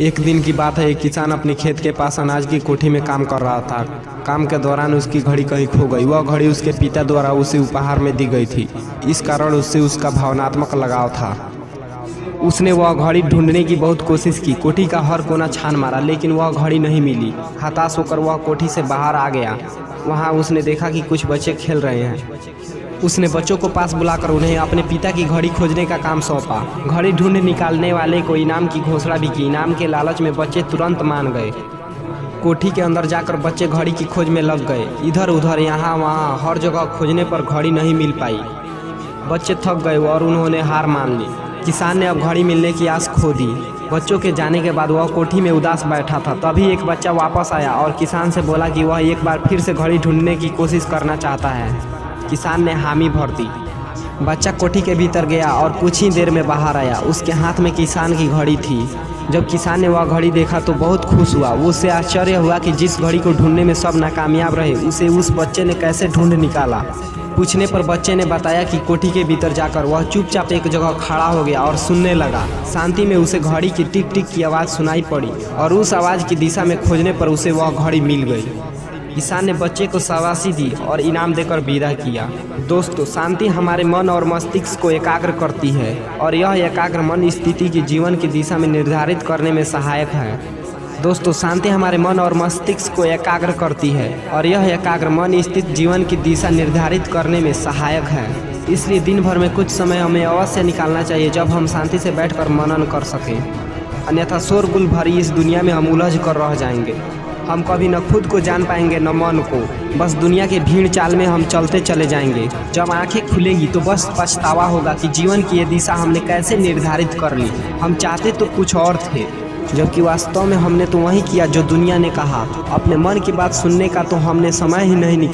एक दिन की बात है, एक किसान अपने खेत के पास अनाज की कोठी में काम कर रहा था। काम के दौरान उसकी घड़ी कहीं खो गई। वह घड़ी उसके पिता द्वारा उसे उपहार में दी गई थी। इस कारण उससे उसका भावनात्मक लगाव था। उसने वह घड़ी ढूंढने की बहुत कोशिश की। कोठी का हर कोना छान मारा, लेकिन वह घड़ी नहीं मिली। हताश होकर वह कोठी से बाहर आ गया। वहाँ उसने देखा कि कुछ बच्चे खेल रहे हैं। उसने बच्चों को पास बुलाकर उन्हें अपने पिता की घड़ी खोजने का काम सौंपा। घड़ी ढूंढ निकालने वाले को इनाम की घोषणा भी की। इनाम के लालच में बच्चे तुरंत मान गए। कोठी के अंदर जाकर बच्चे घड़ी की खोज में लग गए। इधर उधर यहाँ वहाँ हर जगह खोजने पर घड़ी नहीं मिल पाई। बच्चे थक गए और उन्होंने हार मान ली। किसान ने अब घड़ी मिलने की आस खो दी। बच्चों के जाने के बाद वह कोठी में उदास बैठा था। तभी एक बच्चा वापस आया और किसान से बोला कि वह एक बार फिर से घड़ी ढूंढने की कोशिश करना चाहता है। किसान ने हामी भर दी। बच्चा कोठी के भीतर गया और कुछ ही देर में बाहर आया। उसके हाथ में किसान की घड़ी थी। जब किसान ने वह घड़ी देखा तो बहुत खुश हुआ। उससे आश्चर्य हुआ कि जिस घड़ी को ढूंढने में सब नाकामयाब रहे, उसे उस बच्चे ने कैसे ढूंढ निकाला। पूछने पर बच्चे ने बताया कि कोठी के भीतर जाकर वह चुपचाप एक जगह खड़ा हो गया और सुनने लगा। शांति में उसे घड़ी की टिक टिक की आवाज़ सुनाई पड़ी और उस आवाज़ की दिशा में खोजने पर उसे वह घड़ी मिल गई। किसान ने बच्चे को शाबाशी दी और इनाम देकर विदा किया। दोस्तों, शांति हमारे मन और मस्तिष्क को एकाग्र करती है और यह एकाग्र मन स्थिति की जीवन की दिशा में निर्धारित करने में सहायक है। दोस्तों, शांति हमारे मन और मस्तिष्क को एकाग्र करती है और यह एकाग्र मन स्थित जीवन की दिशा निर्धारित करने में सहायक है। इसलिए दिन भर में कुछ समय हमें अवश्य निकालना चाहिए जब हम शांति से बैठकर मनन कर सकें। अन्यथा शोरगुल भरी इस दुनिया में हम उलझ कर रह जाएंगे। हम कभी न खुद को जान पाएंगे न मन को। बस दुनिया के भीड़ चाल में हम चलते चले जाएंगे। जब आंखें खुलेगी तो बस पछतावा होगा कि जीवन की ये दिशा हमने कैसे निर्धारित कर ली। हम चाहते तो कुछ और थे, जबकि वास्तव में हमने तो वही किया जो दुनिया ने कहा। अपने मन की बात सुनने का तो हमने समय ही नहीं निकाला।